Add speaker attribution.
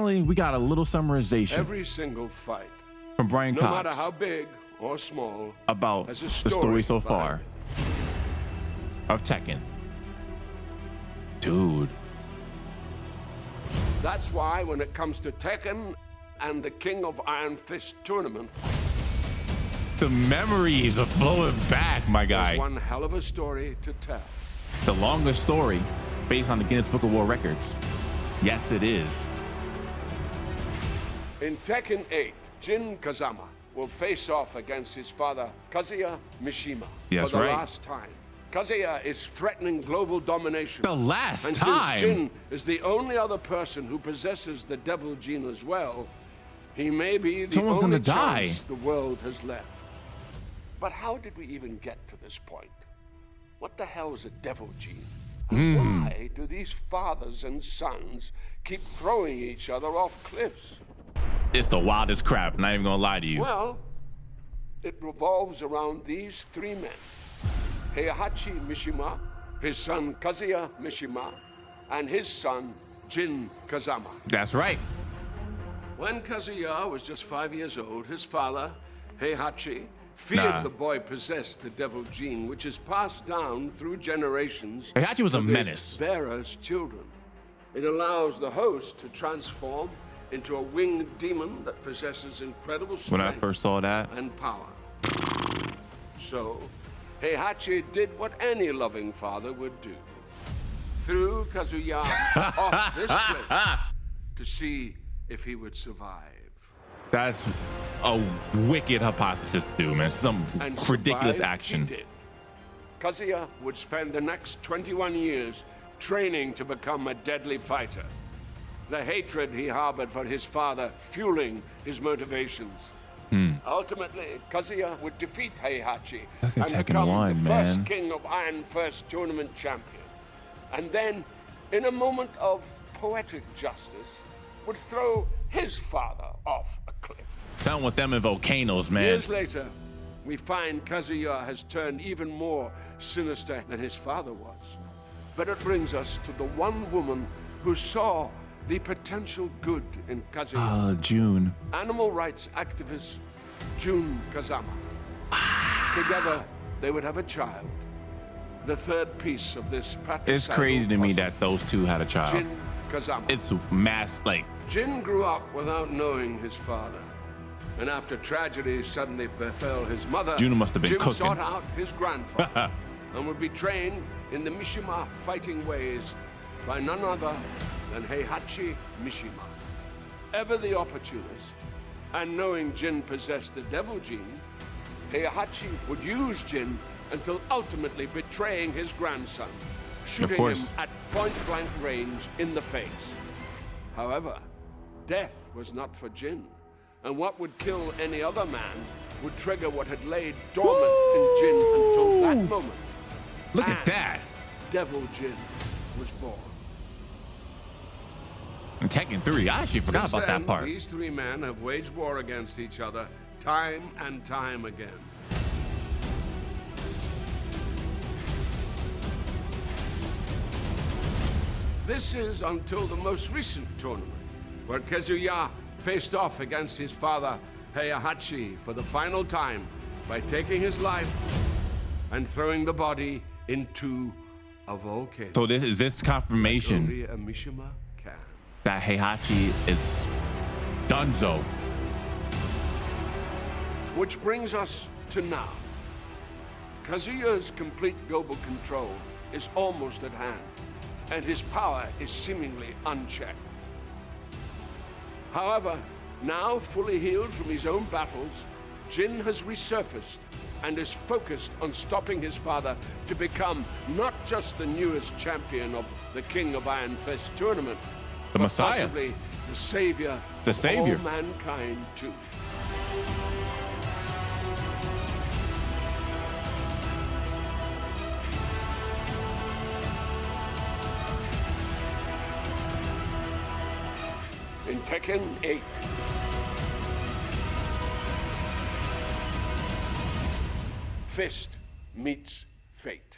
Speaker 1: finally, we got a little summarization
Speaker 2: Every single fight,
Speaker 1: from Brian
Speaker 2: no matter
Speaker 1: Cox
Speaker 2: how big or small,
Speaker 1: about
Speaker 2: has a
Speaker 1: the story so
Speaker 2: behind
Speaker 1: far of Tekken. Dude.
Speaker 2: That's why when it comes to Tekken and the King of Iron Fist tournament,
Speaker 1: The memories are flowing back, my guy.
Speaker 2: there's one hell of a story to tell.
Speaker 1: The longest story based on the Guinness Book of World Records. Yes, it is.
Speaker 2: In Tekken 8, Jin Kazama will face off against his father, Kazuya Mishima,
Speaker 1: Yes,
Speaker 2: for the
Speaker 1: right.
Speaker 2: last time. Kazuya is threatening global domination.
Speaker 1: The last
Speaker 2: and
Speaker 1: time?
Speaker 2: since Jin is the only other person who possesses the Devil Gene as well, he may be the
Speaker 1: Someone's
Speaker 2: only
Speaker 1: gonna die.
Speaker 2: chance the world has left. But how did we even get to this point? What the hell is a Devil Gene? And why do these fathers and sons keep throwing each other off cliffs?
Speaker 1: It's the wildest crap, not even gonna lie to you.
Speaker 2: Well, it revolves around these three men. Heihachi Mishima, his son Kazuya Mishima, and his son Jin Kazama.
Speaker 1: That's right.
Speaker 2: When Kazuya was just 5 years old, his father, Heihachi, feared the boy possessed the Devil Gene, which is passed down through generations.
Speaker 1: Heihachi was a
Speaker 2: to the
Speaker 1: menace.
Speaker 2: bearer's children. It allows the host to transform into a winged demon that possesses incredible strength
Speaker 1: When I first saw that,
Speaker 2: and power. So, Heihachi did what any loving father would do. Threw Kazuya off this cliff to see if he would survive.
Speaker 1: that's a wicked hypothesis to do, man. Some
Speaker 2: And
Speaker 1: ridiculous
Speaker 2: survive
Speaker 1: action.
Speaker 2: he did. Kazuya would spend the next 21 years training to become a deadly fighter. The hatred he harbored for his father fueling his motivations. Ultimately, Kazuya would defeat Heihachi
Speaker 1: Look at
Speaker 2: and
Speaker 1: Tekken
Speaker 2: become
Speaker 1: 1,
Speaker 2: the
Speaker 1: man.
Speaker 2: first King of Iron First tournament champion. And then, in a moment of poetic justice, would throw his father off a cliff.
Speaker 1: Sound with them in volcanoes, man.
Speaker 2: Years later, we find Kazuya has turned even more sinister than his father was. But it brings us to the one woman who saw the potential good in Kazuya.
Speaker 1: June.
Speaker 2: Animal rights activist Jun Kazama. Together, they would have a child. The third piece of this patriarchal
Speaker 1: It's crazy to me
Speaker 2: puzzle.
Speaker 1: that those two had a child.
Speaker 2: Jin Kazama.
Speaker 1: It's mass, like,
Speaker 2: Jin grew up without knowing his father. And after tragedy suddenly befell his mother,
Speaker 1: Jun must have been
Speaker 2: Jin
Speaker 1: cooking.
Speaker 2: sought out his grandfather and would be trained in the Mishima fighting ways by none other than Heihachi Mishima. Ever the opportunist, and knowing Jin possessed the Devil Gene, Heihachi would use Jin until ultimately betraying his grandson, shooting him
Speaker 1: course.
Speaker 2: at point-blank range in the face. However, death was not for Jin, and what would kill any other man would trigger what had laid dormant in Jin until that moment.
Speaker 1: look
Speaker 2: And
Speaker 1: at that.
Speaker 2: Devil Jin was born.
Speaker 1: In Tekken 3, I actually forgot
Speaker 2: Since
Speaker 1: about
Speaker 2: then,
Speaker 1: that part.
Speaker 2: These three men have waged war against each other time and time again. This is until the most recent tournament, where Kazuya faced off against his father, Heihachi, for the final time by taking his life and throwing the body into a volcano.
Speaker 1: So this confirmation
Speaker 2: Only a Mishima can.
Speaker 1: that Heihachi is Dunzo.
Speaker 2: Which brings us to now. Kazuya's complete global control is almost at hand, and his power is seemingly unchecked. However, now fully healed from his own battles, Jin has resurfaced and is focused on stopping his father to become not just the newest champion of the King of Iron Fist tournament,
Speaker 1: The
Speaker 2: but
Speaker 1: Messiah.
Speaker 2: possibly the savior
Speaker 1: The
Speaker 2: of
Speaker 1: savior.
Speaker 2: all mankind too. In Tekken 8, Fist meets fate.